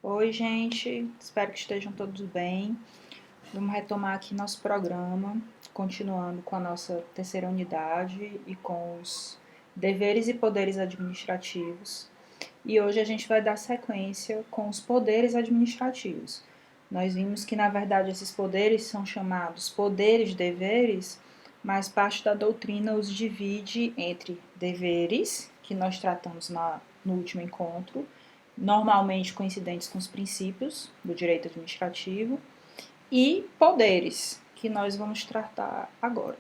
Oi, gente, espero que estejam todos bem. Vamos retomar aqui nosso programa, continuando com a nossa terceira unidade e com os deveres e poderes administrativos. E hoje a gente vai dar sequência com os poderes administrativos. Nós vimos que, na verdade, esses poderes são chamados poderes-deveres, mas parte da doutrina os divide entre deveres, que nós tratamos no último encontro, normalmente coincidentes com os princípios do direito administrativo, e poderes, que nós vamos tratar agora.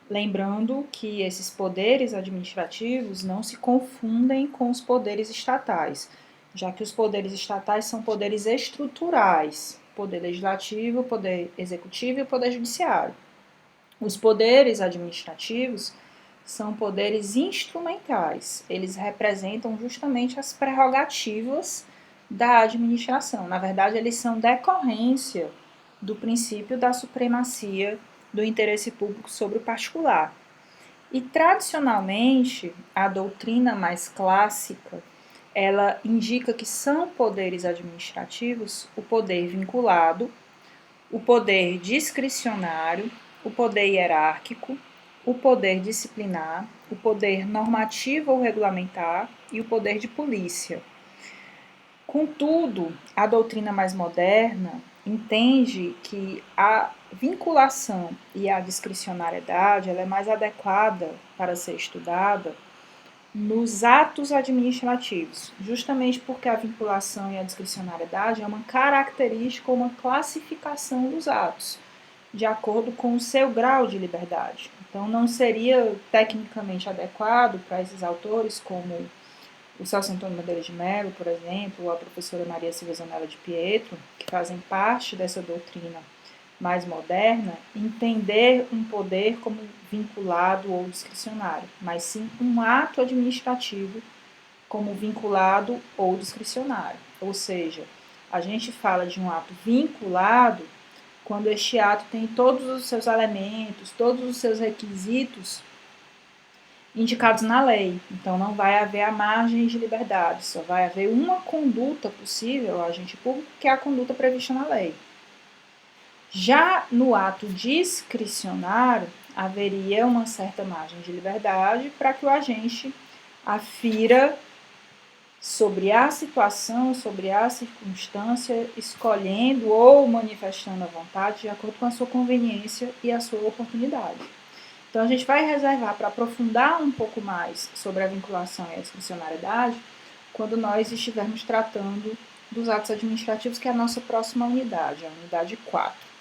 Lembrando que esses poderes administrativos não se confundem com os poderes estatais, já que os poderes estatais são poderes estruturais, poder legislativo, poder executivo e poder judiciário. Os poderes administrativos são poderes instrumentais, eles representam justamente as prerrogativas da administração. Na verdade, eles são decorrência do princípio da supremacia do interesse público sobre o particular. E, tradicionalmente, a doutrina mais clássica, ela indica que são poderes administrativos o poder vinculado, o poder discricionário, o poder hierárquico, o poder disciplinar, o poder normativo ou regulamentar e o poder de polícia. Contudo, a doutrina mais moderna entende que a vinculação e a discricionariedade ela é mais adequada para ser estudada nos atos administrativos, justamente porque a vinculação e a discricionariedade é uma característica ou uma classificação dos atos, de acordo com o seu grau de liberdade. Então, não seria tecnicamente adequado para esses autores, como o Celso Antônio Madeira de Mello, por exemplo, ou a professora Maria Silvia Zanella de Pietro, que fazem parte dessa doutrina mais moderna, entender um poder como vinculado ou discricionário, mas sim um ato administrativo como vinculado ou discricionário. Ou seja, a gente fala de um ato vinculado quando este ato tem todos os seus elementos, todos os seus requisitos indicados na lei. Então, não vai haver a margem de liberdade, só vai haver uma conduta possível ao agente público, que é a conduta prevista na lei. Já no ato discricionário, haveria uma certa margem de liberdade para que o agente afira sobre a situação, sobre a circunstância, escolhendo ou manifestando a vontade de acordo com a sua conveniência e a sua oportunidade. Então, a gente vai reservar para aprofundar um pouco mais sobre a vinculação e a discricionariedade quando nós estivermos tratando dos atos administrativos, que é a nossa próxima unidade, a unidade 4.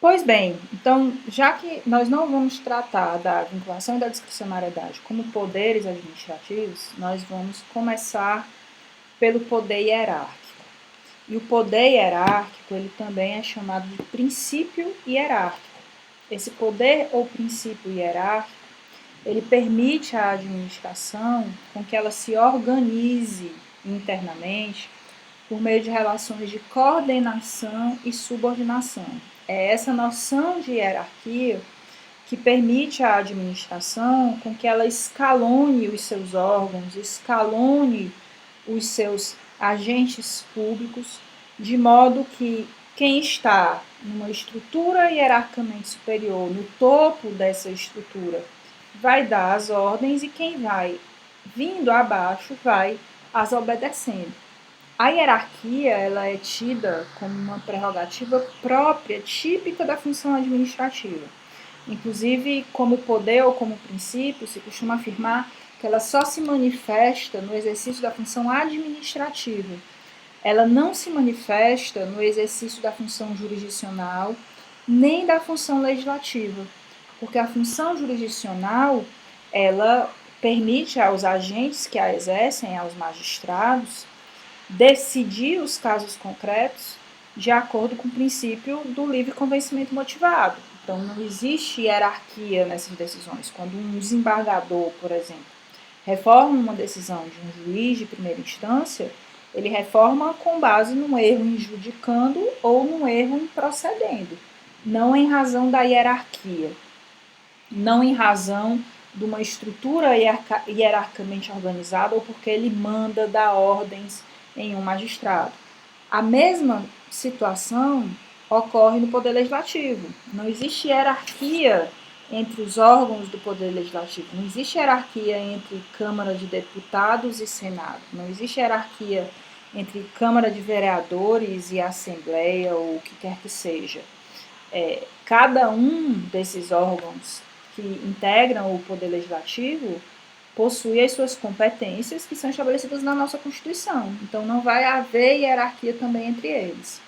Pois bem, então, já que nós não vamos tratar da vinculação e da discricionariedade como poderes administrativos, nós vamos começar pelo poder hierárquico. E o poder hierárquico, ele também é chamado de princípio hierárquico. Esse poder ou princípio hierárquico, ele permite à administração com que ela se organize internamente por meio de relações de coordenação e subordinação. É essa noção de hierarquia que permite à administração com que ela escalone os seus órgãos, escalone os seus agentes públicos, de modo que quem está numa estrutura hierarquicamente superior, no topo dessa estrutura, vai dar as ordens e quem vai vindo abaixo vai as obedecendo. A hierarquia ela é tida como uma prerrogativa própria, típica da função administrativa. Inclusive, como poder ou como princípio, se costuma afirmar que ela só se manifesta no exercício da função administrativa. Ela não se manifesta no exercício da função jurisdicional, nem da função legislativa, porque a função jurisdicional, ela permite aos agentes que a exercem, aos magistrados, decidir os casos concretos de acordo com o princípio do livre convencimento motivado. Então, não existe hierarquia nessas decisões. Quando um desembargador, por exemplo, reforma uma decisão de um juiz de primeira instância, ele reforma com base num erro em judicando ou num erro em procedendo, não em razão da hierarquia, não em razão de uma estrutura hierarquicamente organizada ou porque ele manda dar ordens em um magistrado. A mesma situação ocorre no Poder Legislativo. Não existe hierarquia entre os órgãos do Poder Legislativo. Não existe hierarquia entre Câmara de Deputados e Senado. Não existe hierarquia entre Câmara de Vereadores e Assembleia, ou o que quer que seja. Cada um desses órgãos que integram o Poder Legislativo possui as suas competências que são estabelecidas na nossa Constituição. Então, não vai haver hierarquia também entre eles.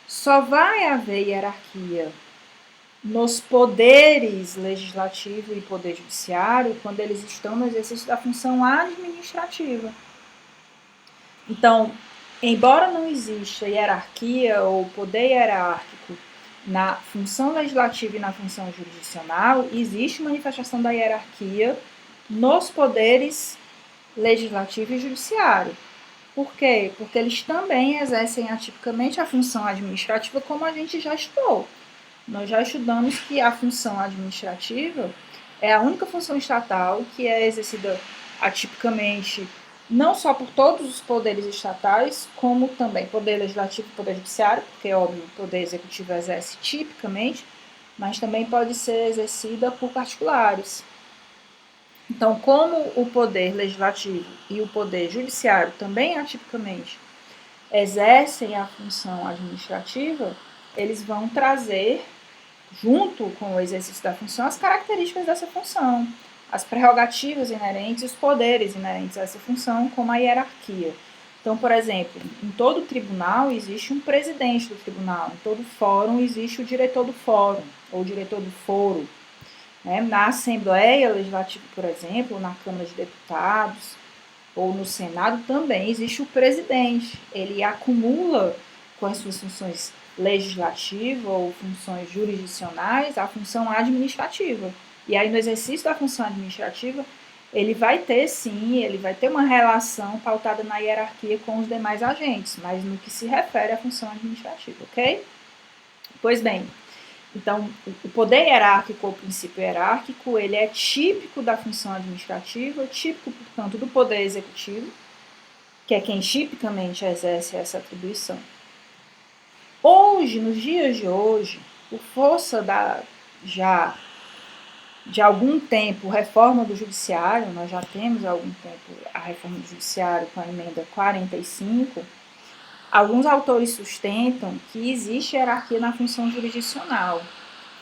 Só vai haver hierarquia nos poderes legislativo e poder judiciário quando eles estão no exercício da função administrativa. Então, embora não exista hierarquia ou poder hierárquico na função legislativa e na função jurisdicional, existe manifestação da hierarquia nos poderes legislativo e judiciário. Por quê? Porque eles também exercem atipicamente a função administrativa, como a gente já estudou. Nós já estudamos que a função administrativa é a única função estatal que é exercida atipicamente não só por todos os poderes estatais, como também poder legislativo e poder judiciário, porque, óbvio, o poder executivo exerce tipicamente, mas também pode ser exercida por particulares. Então, como o poder legislativo e o poder judiciário também atipicamente exercem a função administrativa, eles vão trazer, junto com o exercício da função, as características dessa função, as prerrogativas inerentes, os poderes inerentes a essa função, como a hierarquia. Então, por exemplo, em todo tribunal existe um presidente do tribunal, em todo fórum existe o diretor do fórum, ou o diretor do foro. Na Assembleia Legislativa, por exemplo, na Câmara de Deputados ou no Senado, também existe o presidente. Ele acumula com as suas funções legislativas ou funções jurisdicionais a função administrativa. E aí, no exercício da função administrativa, ele vai ter, sim, ele vai ter uma relação pautada na hierarquia com os demais agentes, mas no que se refere à função administrativa, ok? Pois bem, então, o poder hierárquico ou princípio hierárquico, ele é típico da função administrativa, típico, portanto, do poder executivo, que é quem tipicamente exerce essa atribuição. Hoje, nos dias de hoje, por força de algum tempo, reforma do judiciário, nós já temos há algum tempo a reforma do judiciário com a emenda 45, alguns autores sustentam que existe hierarquia na função jurisdicional,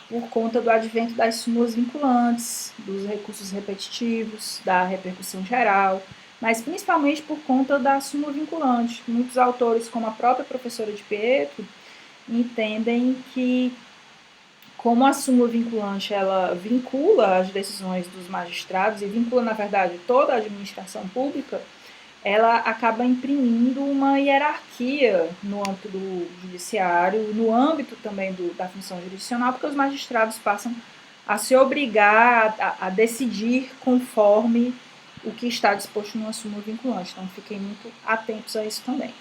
por conta do advento das súmulas vinculantes, dos recursos repetitivos, da repercussão geral, mas principalmente por conta da súmula vinculante. Muitos autores, como a própria professora de Pietro, entendem que, como a súmula vinculante ela vincula as decisões dos magistrados e vincula, na verdade, toda a administração pública, ela acaba imprimindo uma hierarquia no âmbito do judiciário, no âmbito também da função jurisdicional, porque os magistrados passam a se obrigar a decidir conforme o que está disposto numa súmula vinculante. Então, fiquem muito atentos a isso também.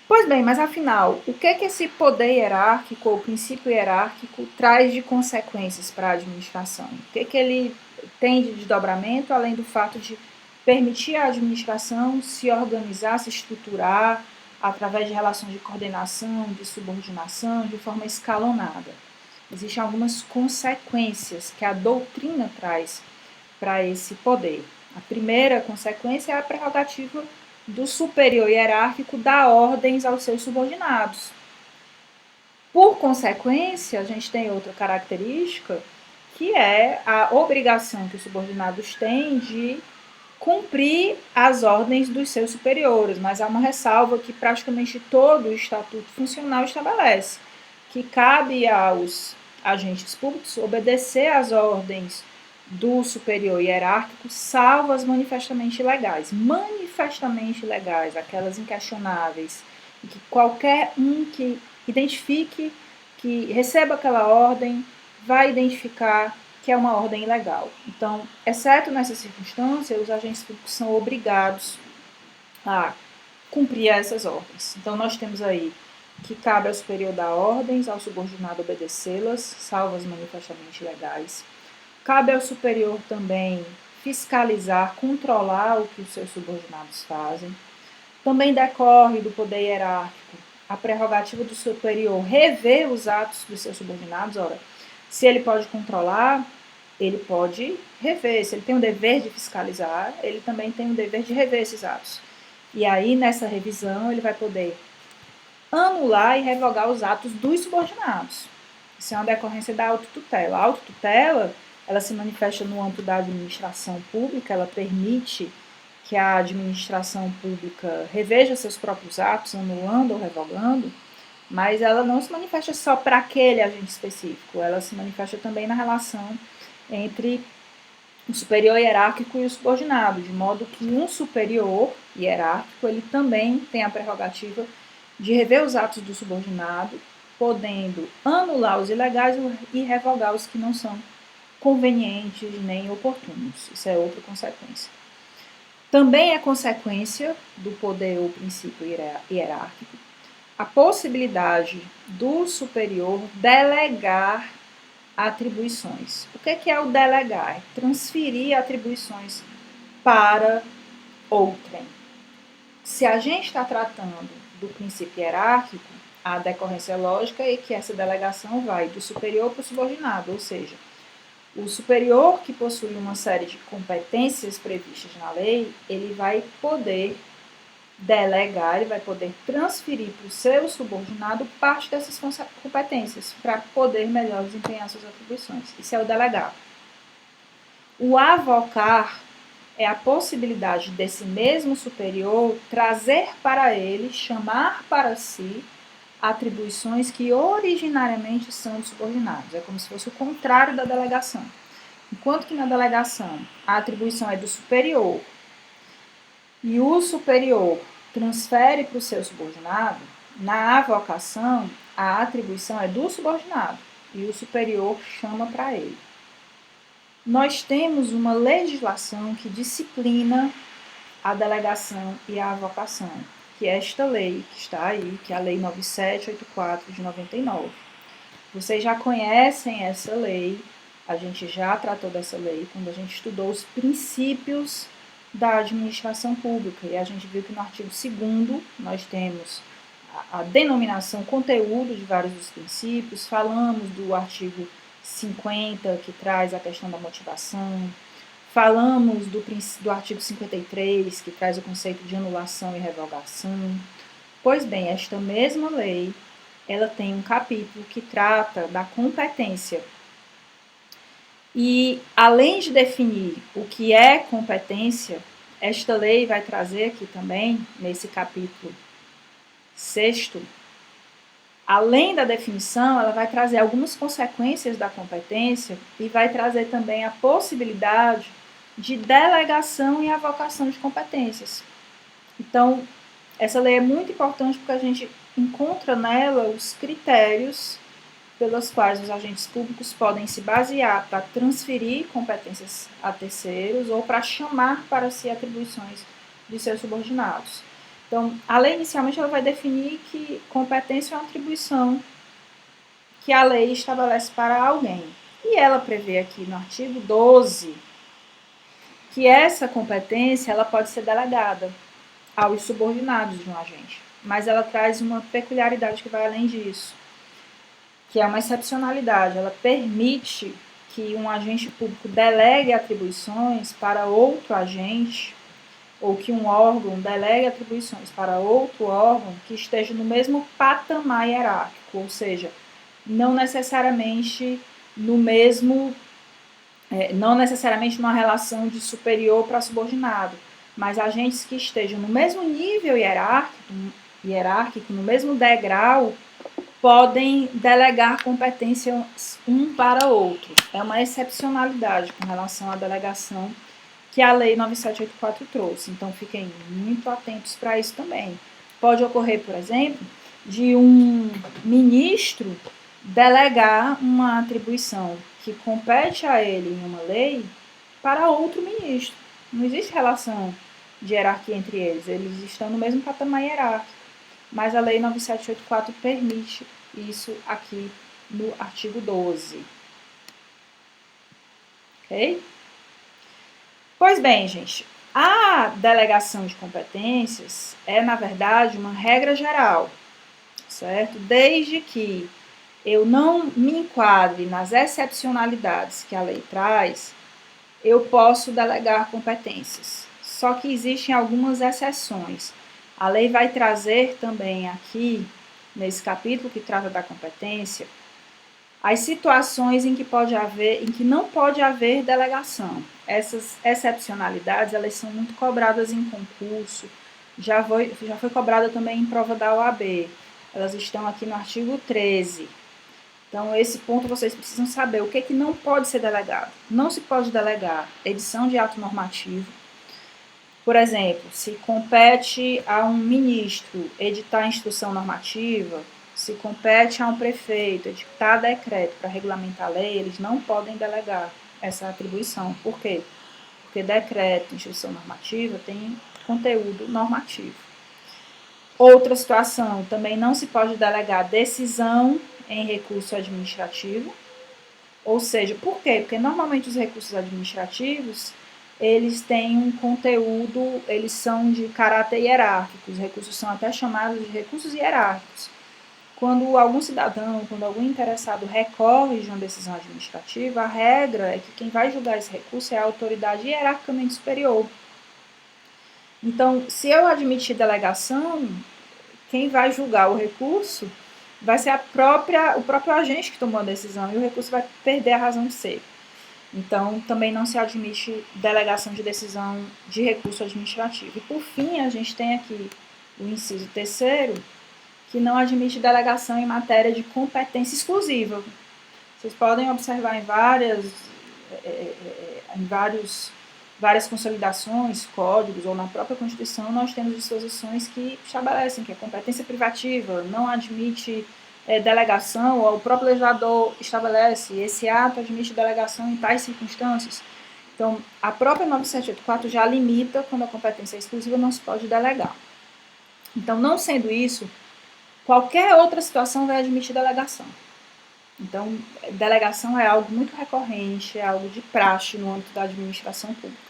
Pois bem, mas afinal, o que esse poder hierárquico ou princípio hierárquico traz de consequências para a administração? O que ele tem de desdobramento, além do fato de permitir à administração se organizar, se estruturar através de relações de coordenação, de subordinação, de forma escalonada? Existem algumas consequências que a doutrina traz para esse poder. A primeira consequência é a prerrogativa do superior hierárquico dar ordens aos seus subordinados. Por consequência, a gente tem outra característica, que é a obrigação que os subordinados têm de cumprir as ordens dos seus superiores, mas há uma ressalva que praticamente todo o Estatuto Funcional estabelece, que cabe aos agentes públicos obedecer às ordens do superior hierárquico, salvo as manifestamente legais. Manifestamente legais, aquelas inquestionáveis, e que qualquer um que identifique, que receba aquela ordem, vai identificar que é uma ordem ilegal. Então, exceto nessa circunstância, os agentes públicos são obrigados a cumprir essas ordens. Então, nós temos aí que cabe ao superior dar ordens, ao subordinado obedecê-las, salvo as manifestamente legais. Cabe ao superior também fiscalizar, controlar o que os seus subordinados fazem. Também decorre do poder hierárquico a prerrogativa do superior rever os atos dos seus subordinados. Ora, se ele pode controlar, ele pode rever. Se ele tem o dever de fiscalizar, ele também tem o dever de rever esses atos. E aí, nessa revisão, ele vai poder anular e revogar os atos dos subordinados. Isso é uma decorrência da autotutela. A autotutela, ela se manifesta no âmbito da administração pública, ela permite que a administração pública reveja seus próprios atos, anulando ou revogando, mas ela não se manifesta só para aquele agente específico, ela se manifesta também na relação entre o superior hierárquico e o subordinado, de modo que um superior hierárquico, ele também tem a prerrogativa de rever os atos do subordinado, podendo anular os ilegais e revogar os que não são convenientes nem oportunos. Isso é outra consequência. Também é consequência do poder ou princípio hierárquico a possibilidade do superior delegar atribuições. O que é o delegar? Transferir atribuições para outrem. Se a gente está tratando do princípio hierárquico, a decorrência lógica é que essa delegação vai do superior para o subordinado, ou seja, o superior que possui uma série de competências previstas na lei, ele vai poder delegar, ele vai poder transferir para o seu subordinado parte dessas competências para poder melhor desempenhar suas atribuições. Isso é o delegar. O avocar é a possibilidade desse mesmo superior trazer para ele, chamar para si atribuições que originariamente são dos subordinados. É como se fosse o contrário da delegação. Enquanto que na delegação a atribuição é do superior e o superior transfere para o seu subordinado, na avocação a atribuição é do subordinado e o superior chama para ele. Nós temos uma legislação que disciplina a delegação e a avocação, que é esta lei que está aí, que é a Lei 9784 de 99. Vocês já conhecem essa lei, a gente já tratou dessa lei quando a gente estudou os princípios da administração pública, e a gente viu que no artigo 2º nós temos a denominação conteúdo de vários dos princípios, falamos do artigo 50, que traz a questão da motivação, falamos do artigo 53, que traz o conceito de anulação e revogação. Pois bem, esta mesma lei, ela tem um capítulo que trata da competência. E, além de definir o que é competência, esta lei vai trazer aqui também, nesse capítulo 6º, além da definição, ela vai trazer algumas consequências da competência e vai trazer também a possibilidade de delegação e avocação de competências. Então, essa lei é muito importante porque a gente encontra nela os critérios pelos quais os agentes públicos podem se basear para transferir competências a terceiros ou para chamar para si atribuições de seus subordinados. Então, a lei inicialmente ela vai definir que competência é uma atribuição que a lei estabelece para alguém. E ela prevê aqui no artigo 12 que essa competência ela pode ser delegada aos subordinados de um agente. Mas ela traz uma peculiaridade que vai além disso, que é uma excepcionalidade. Ela permite que um agente público delegue atribuições para outro agente, ou que um órgão delegue atribuições para outro órgão que esteja no mesmo patamar hierárquico, ou seja, não necessariamente numa relação de superior para subordinado, mas agentes que estejam no mesmo nível hierárquico, no mesmo degrau, podem delegar competências um para outro. É uma excepcionalidade com relação à delegação que a Lei 9784 trouxe. Então, fiquem muito atentos para isso também. Pode ocorrer, por exemplo, de um ministro delegar uma atribuição que compete a ele em uma lei para outro ministro. Não existe relação de hierarquia entre eles. Eles estão no mesmo patamar hierárquico. Mas a Lei 9784 permite isso aqui no artigo 12. Ok? Pois bem, gente, A delegação de competências é, na verdade, uma regra geral, certo? Desde que eu não me enquadre nas excepcionalidades que a lei traz, eu posso delegar competências. Só que existem algumas exceções. A lei vai trazer também aqui, nesse capítulo que trata da competência, as situações em que não pode haver delegação. Essas excepcionalidades, elas são muito cobradas em concurso, já foi cobrada também em prova da OAB. Elas estão aqui no artigo 13. Então, esse ponto vocês precisam saber. O que não pode ser delegado? Não se pode delegar edição de ato normativo. Por exemplo, se compete a um ministro editar instrução normativa, se compete a um prefeito editar decreto para regulamentar a lei, eles não podem delegar essa atribuição. Por quê? Porque decreto, instrução normativa, tem conteúdo normativo. Outra situação, também não se pode delegar decisão em recurso administrativo. Ou seja, por quê? Porque normalmente os recursos administrativos, eles têm um conteúdo, eles são de caráter hierárquico. Os recursos são até chamados de recursos hierárquicos. Quando algum cidadão, quando algum interessado recorre de uma decisão administrativa, a regra é que quem vai julgar esse recurso é a autoridade hierarquicamente superior. Então, se eu admitir delegação, quem vai julgar o recurso vai ser o próprio agente que tomou a decisão e o recurso vai perder a razão de ser. Então, também não se admite delegação de decisão de recurso administrativo. E, por fim, a gente tem aqui o inciso 3º, que não admite delegação em matéria de competência exclusiva. Vocês podem observar em várias consolidações, códigos ou na própria Constituição, nós temos disposições que estabelecem que a competência privativa não admite delegação, ou o próprio legislador estabelece esse ato admite delegação em tais circunstâncias. Então, a própria 9784 já limita quando a competência é exclusiva, não se pode delegar. Então, não sendo isso, qualquer outra situação vai admitir delegação. Então, delegação é algo muito recorrente, é algo de praxe no âmbito da administração pública.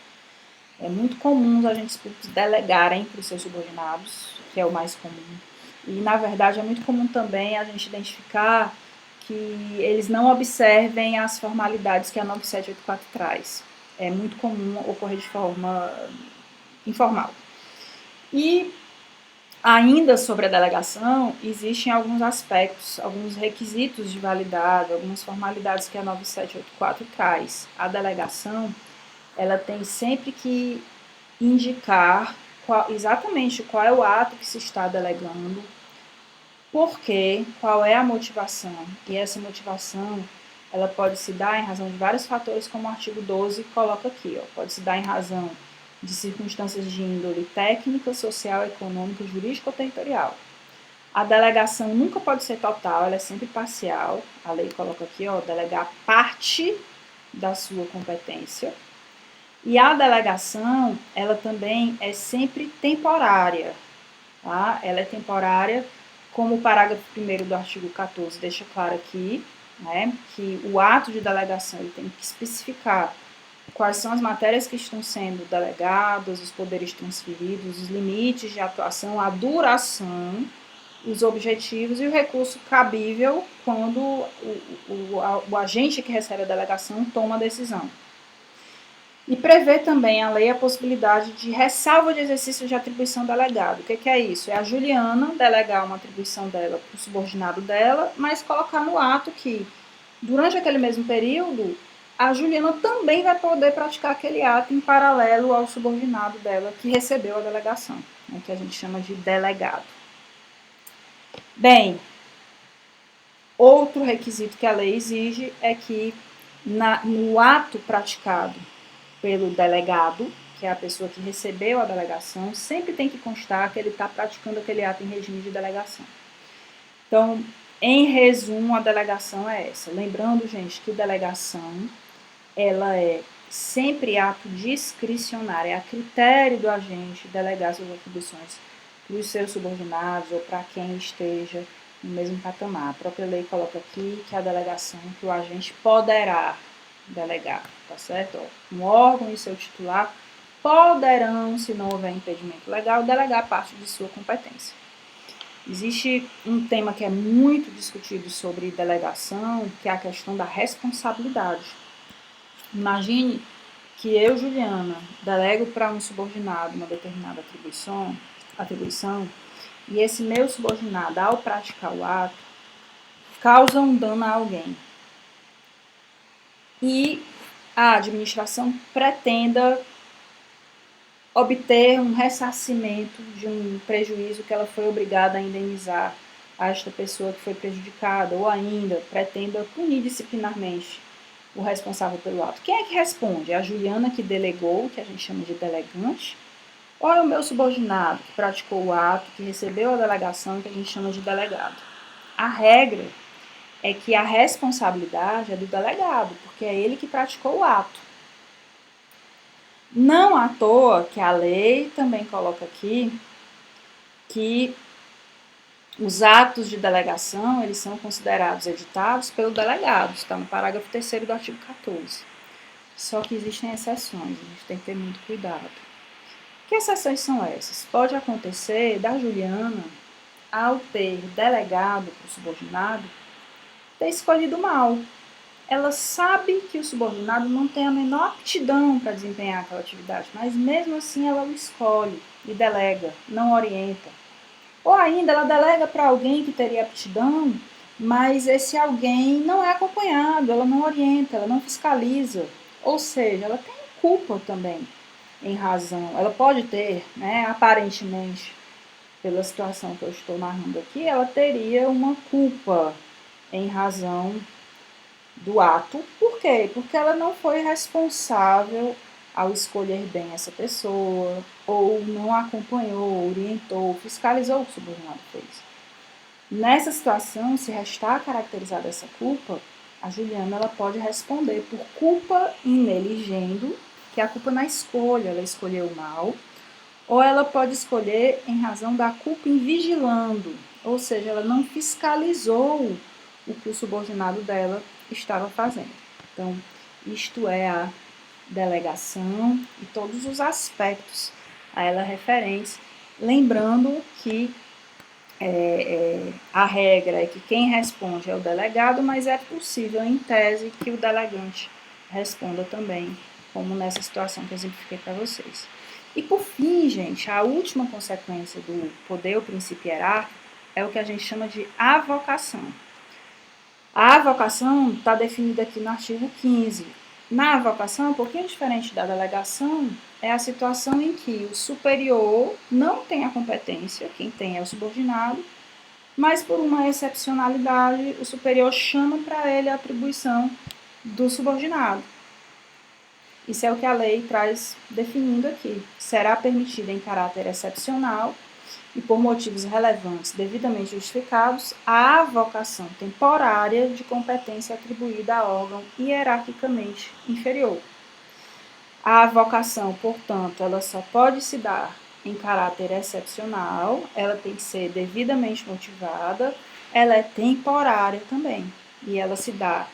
É muito comum os agentes públicos delegarem para os seus subordinados, que é o mais comum. E, na verdade, é muito comum também a gente identificar que eles não observem as formalidades que a 9784 traz. É muito comum ocorrer de forma informal. E, ainda sobre a delegação, existem alguns aspectos, alguns requisitos de validade, algumas formalidades que a 9784 traz. A delegação, ela tem sempre que indicar exatamente qual é o ato que se está delegando, por quê, qual é a motivação. E essa motivação, ela pode se dar em razão de vários fatores, como o artigo 12 coloca aqui. Pode se dar em razão de circunstâncias de índole técnica, social, econômica, jurídica ou territorial. A delegação nunca pode ser total, ela é sempre parcial. A lei coloca aqui, delegar parte da sua competência. E a delegação, ela também é sempre temporária. Tá? Ela é temporária, como o parágrafo 1º do artigo 14 deixa claro aqui, né, que o ato de delegação ele tem que especificar quais são as matérias que estão sendo delegadas, os poderes transferidos, os limites de atuação, a duração, os objetivos e o recurso cabível quando o agente que recebe a delegação toma a decisão. E prevê também a lei a possibilidade de ressalva de exercício de atribuição delegado. O que é isso? É a Juliana delegar uma atribuição dela para o subordinado dela, mas colocar no ato que, durante aquele mesmo período, a Juliana também vai poder praticar aquele ato em paralelo ao subordinado dela que recebeu a delegação, né, que a gente chama de delegado. Bem, outro requisito que a lei exige é que no ato praticado pelo delegado, que é a pessoa que recebeu a delegação, sempre tem que constar que ele está praticando aquele ato em regime de delegação. Então, em resumo, a delegação é essa. Lembrando, gente, que delegação, ela é sempre ato discricionário, é a critério do agente delegar suas atribuições para os seus subordinados ou para quem esteja no mesmo patamar. A própria lei coloca aqui que a delegação que o agente poderá delegar, tá certo? Um órgão e seu titular poderão, se não houver impedimento legal, delegar parte de sua competência. Existe um tema que é muito discutido sobre delegação, que é a questão da responsabilidade. Imagine que eu, Juliana, delego para um subordinado uma determinada atribuição, e esse meu subordinado, ao praticar o ato, causa um dano a alguém. E a administração pretenda obter um ressarcimento de um prejuízo que ela foi obrigada a indenizar a esta pessoa que foi prejudicada, ou ainda pretenda punir disciplinarmente o responsável pelo ato. Quem é que responde? É a Juliana que delegou, que a gente chama de delegante, ou é o meu subordinado que praticou o ato, que recebeu a delegação, que a gente chama de delegado? A regra é que a responsabilidade é do delegado, porque é ele que praticou o ato. Não à toa que a lei também coloca aqui que os atos de delegação, eles são considerados editados pelo delegado, está no parágrafo 3º do artigo 14. Só que existem exceções, a gente tem que ter muito cuidado. Que exceções são essas? Pode acontecer da Juliana, ao ter delegado para o subordinado, ter escolhido mal. Ela sabe que o subordinado não tem a menor aptidão para desempenhar aquela atividade, mas mesmo assim ela o escolhe e delega, não orienta. Ou ainda ela delega para alguém que teria aptidão, mas esse alguém não é acompanhado, ela não orienta, ela não fiscaliza. Ou seja, ela tem culpa também, em razão. Ela pode ter, aparentemente, pela situação que eu estou narrando aqui, ela teria uma culpa em razão do ato. Por quê? Porque ela não foi responsável ao escolher bem essa pessoa, ou não acompanhou, orientou, fiscalizou o que o subordinado fez. Nessa situação, se restar caracterizada essa culpa, a Juliana ela pode responder por culpa ineligendo, que é a culpa na escolha, ela escolheu mal, ou ela pode escolher em razão da culpa em vigilando, ou seja, ela não fiscalizou o que o subordinado dela estava fazendo. Então, isto é a delegação e todos os aspectos a ela referentes, lembrando que a regra é que quem responde é o delegado, mas é possível, em tese, que o delegante responda também, como nessa situação que eu exemplifiquei para vocês. E por fim, gente, a última consequência do poder ou princípio hierárquico é o que a gente chama de avocação. A avocação está definida aqui no artigo 15. Na avocação, um pouquinho diferente da delegação, é a situação em que o superior não tem a competência, quem tem é o subordinado, mas por uma excepcionalidade, o superior chama para ele a atribuição do subordinado. Isso é o que a lei traz definindo aqui. Será permitida em caráter excepcional e por motivos relevantes devidamente justificados a avocação temporária de competência atribuída a órgão hierarquicamente inferior. A avocação, portanto, ela só pode se dar em caráter excepcional, ela tem que ser devidamente motivada, ela é temporária também, e ela se dá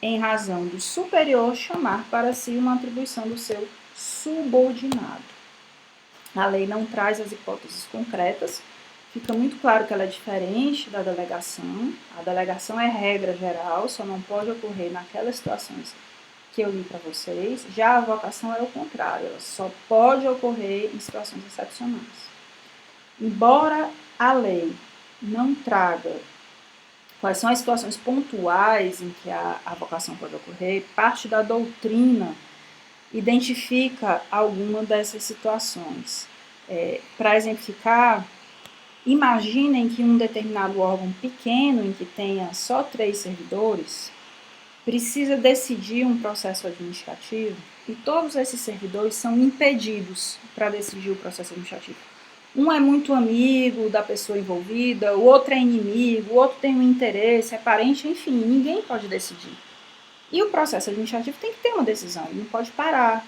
em razão do superior chamar para si uma atribuição do seu subordinado. A lei não traz as hipóteses concretas, fica muito claro que ela é diferente da delegação. A delegação é regra geral, só não pode ocorrer naquelas situações que eu li para vocês. Já a avocação é o contrário, ela só pode ocorrer em situações excepcionais. Embora a lei não traga quais são as situações pontuais em que a avocação pode ocorrer, parte da doutrina identifica alguma dessas situações. Para exemplificar, imaginem que um determinado órgão pequeno, em que tenha só 3 servidores, precisa decidir um processo administrativo e todos esses servidores são impedidos para decidir o processo administrativo. Um é muito amigo da pessoa envolvida, o outro é inimigo, o outro tem um interesse, é parente, enfim, ninguém pode decidir. E o processo administrativo tem que ter uma decisão, ele não pode parar.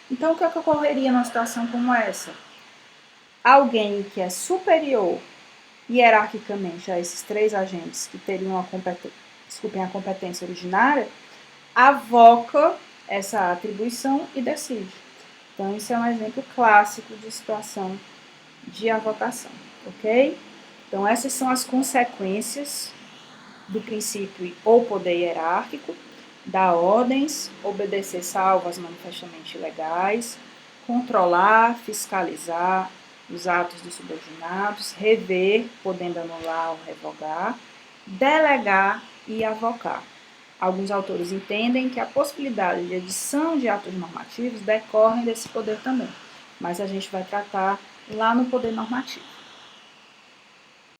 Então, o que ocorreria numa situação como essa? Alguém que é superior hierarquicamente a esses 3 agentes que teriam a competência originária, avoca essa atribuição e decide. Então, isso é um exemplo clássico de situação de avocação, ok? Então, essas são as consequências do princípio ou poder hierárquico, dar ordens, obedecer salvas manifestamente ilegais, controlar, fiscalizar os atos dos subordinados, rever, podendo anular ou revogar, delegar e avocar. Alguns autores entendem que a possibilidade de edição de atos normativos decorre desse poder também, mas a gente vai tratar lá no poder normativo.